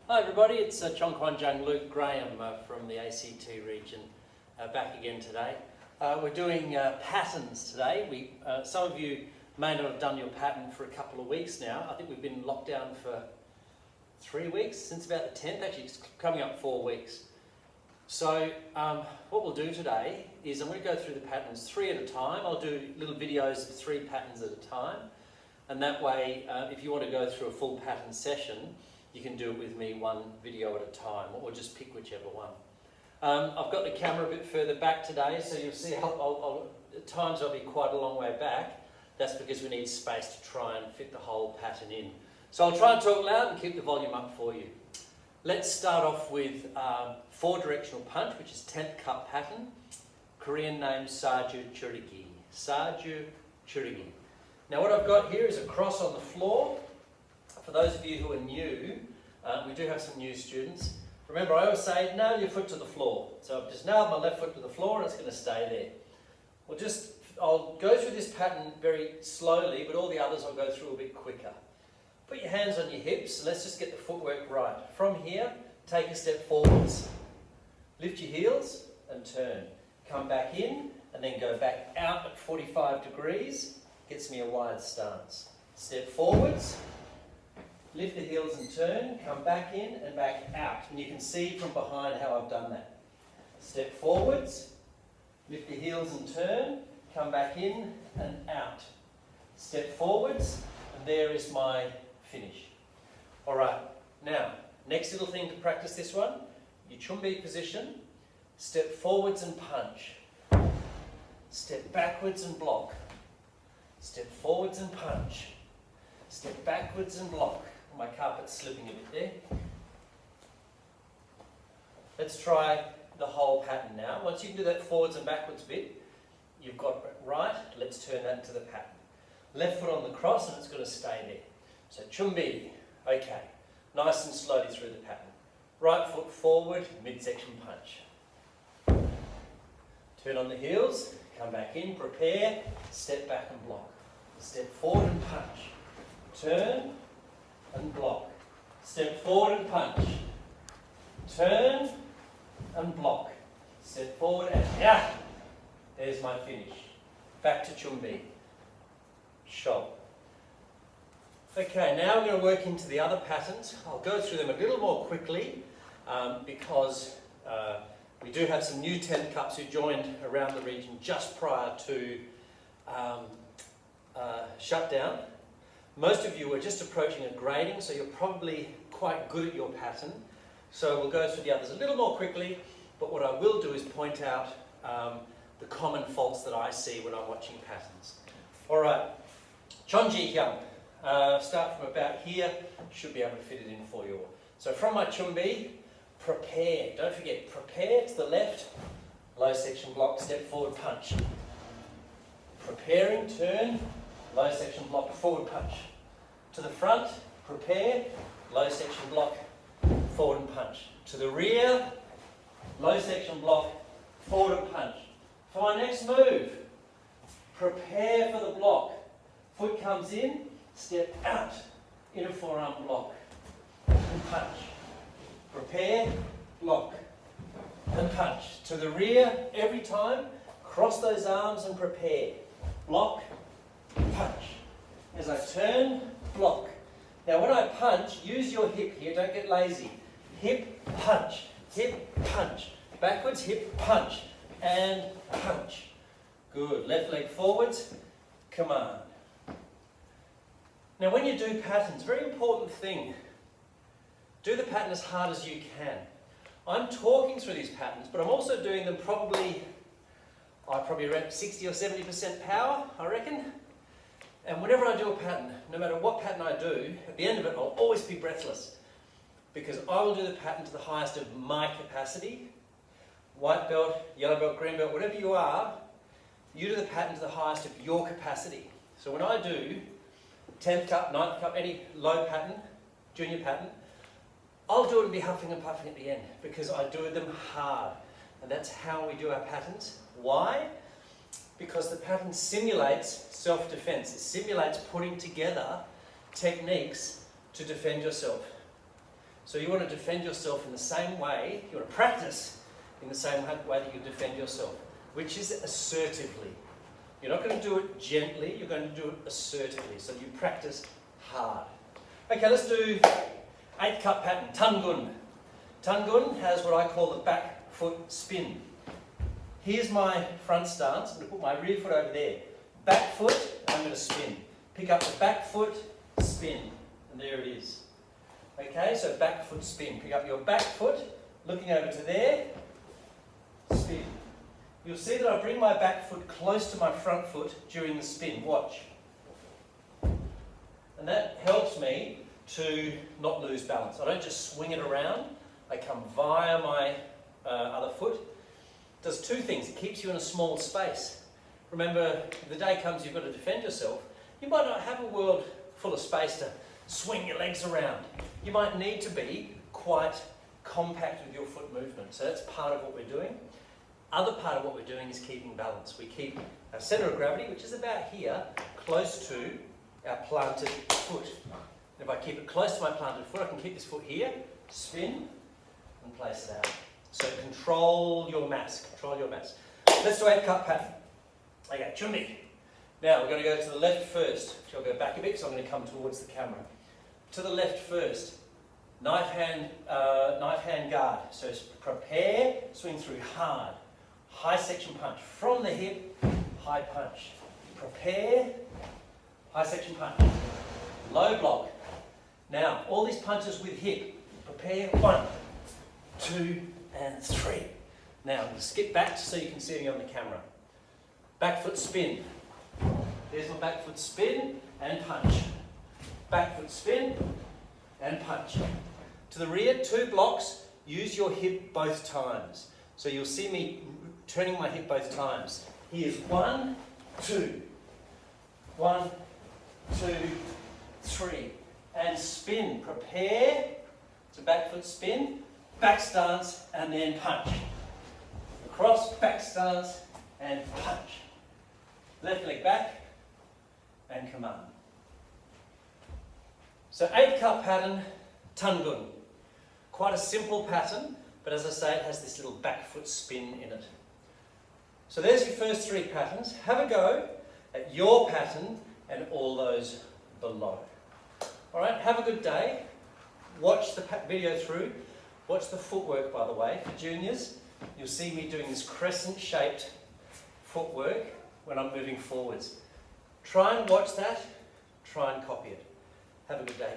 Hi everybody, it's Chong Kwan Jung Luke Graham from the ACT region back again today. We're doing patterns today. Some of you may not have done your pattern for a couple of weeks now. I think we've been in lockdown for 3 weeks, since about the 10th, actually it's coming up 4 weeks. So what we'll do today is I'm going to go through the patterns 3 at a time. I'll do little videos of 3 patterns at a time, and that way if you want to go through a full pattern session, you can do it with me 1 video at a time, or just pick whichever one. I've got the camera a bit further back today, so you'll see at times I'll be quite a long way back. That's because we need space to try and fit the whole pattern in. So I'll try and talk loud and keep the volume up for you. Let's start off with 4-directional punch, which is 10th cut pattern. Korean name Saju Churigi. Saju Churigi. Now what I've got here is a cross on the floor. For those of you who are new, we do have some new students. Remember, I always say, nail your foot to the floor. So I've just nailed my left foot to the floor and it's going to stay there. I'll go through this pattern very slowly, but all the others I'll go through a bit quicker. Put your hands on your hips, and let's just get the footwork right. From here, take a step forwards. Lift your heels and turn. Come back in, and then go back out at 45 degrees. Gets me a wide stance. Step forwards. Lift the heels and turn, come back in and back out. And you can see from behind how I've done that. Step forwards, lift the heels and turn, come back in and out. Step forwards, and there is my finish. Alright, now, next little thing to practice this one, your chumbi position, step forwards and punch. Step backwards and block. Step forwards and punch. Step backwards and block. My carpet's slipping a bit there. Let's try the whole pattern now. Once you can do that forwards and backwards bit, you've got it right. Let's turn that into the pattern. Left foot on the cross and it's going to stay there. So chumbi, okay. Nice and slowly through the pattern. Right foot forward, midsection punch. Turn on the heels, come back in, prepare, step back and block. Step forward and punch. Turn and block. Step forward and punch. Turn and block. Step forward and yeah. There's my finish. Back to chumbi. Shove. Okay, now I'm going to work into the other patterns. I'll go through them a little more quickly because we do have some new 10th cups who joined around the region just prior to shutdown. Most of you are just approaching a grading, so you're probably quite good at your pattern. So we'll go through the others a little more quickly, but what I will do is point out the common faults that I see when I'm watching patterns. Alright, Chonji Hyang. Start from about here, should be able to fit it in for you all. So from my chumbi, prepare. Don't forget, prepare to the left, low section block, step forward, punch. Preparing, turn, low section block, forward punch. To the front, prepare, low section block, forward and punch. To the rear, low section block, forward and punch. For my next move, prepare for the block. Foot comes in, step out in a forearm block and punch. Prepare, block and punch. To the rear, every time, cross those arms and prepare. Block, punch. As I turn, block. Now when I punch, use your hip here, don't get lazy. Hip, punch, backwards, hip, punch, and punch. Good, left leg forwards, command. Now when you do patterns, very important thing, do the pattern as hard as you can. I'm talking through these patterns, but I'm also doing them probably around 60 or 70% power, I reckon. And whenever I do a pattern, no matter what pattern I do, at the end of it I'll always be breathless. Because I will do the pattern to the highest of my capacity. White belt, yellow belt, green belt, whatever you are, you do the pattern to the highest of your capacity. So when I do 10th cup, 9th cup, any low pattern, junior pattern, I'll do it and be huffing and puffing at the end because I do them hard. And that's how we do our patterns. Why? Because the pattern simulates self-defense. It simulates putting together techniques to defend yourself. So you want to defend yourself in the same way, you want to practice in the same way that you defend yourself, which is assertively. You're not going to do it gently, you're going to do it assertively. So you practice hard. Okay, let's do 8th cut pattern, Tangun. Tangun has what I call the back foot spin. Here's my front stance. I'm going to put my rear foot over there. Back foot, I'm going to spin. Pick up the back foot, spin. And there it is. Okay, so back foot spin. Pick up your back foot, looking over to there, spin. You'll see that I bring my back foot close to my front foot during the spin. Watch. And that helps me to not lose balance. I don't just swing it around. I come via my other foot. It does two things. It keeps you in a small space. Remember, if the day comes you've got to defend yourself, you might not have a world full of space to swing your legs around. You might need to be quite compact with your foot movement. So that's part of what we're doing. Other part of what we're doing is keeping balance. We keep our centre of gravity, which is about here, close to our planted foot. If I keep it close to my planted foot, I can keep this foot here, spin, and place it out. So control your mass, control your mass. Let's do 8th cut pattern. Okay, chumbi. Now we're going to go to the left first. I'll go back a bit, so I'm going to come towards the camera. To the left first. Knife hand guard. So prepare, swing through hard. High section punch. From the hip, high punch. Prepare, high section punch. Low block. Now, all these punches with hip. Prepare, 1, 2, and 3. Now, I'm going to skip back so you can see me on the camera. Back foot spin. There's my back foot spin and punch. Back foot spin and punch. To the rear, 2 blocks. Use your hip both times. So you'll see me turning my hip both times. Here's 1, 2. 1, 2, 3. And spin. Prepare. It's a back foot spin. Back stance and then punch. Across, back stance and punch. Left leg back and command. So 8th cut pattern, Tangun. Quite a simple pattern, but as I say, it has this little back foot spin in it. So there's your first 3 patterns. Have a go at your pattern and all those below. All right, have a good day. Watch the video through. Watch the footwork, by the way. For juniors, you'll see me doing this crescent-shaped footwork when I'm moving forwards. Try and watch that. Try and copy it. Have a good day.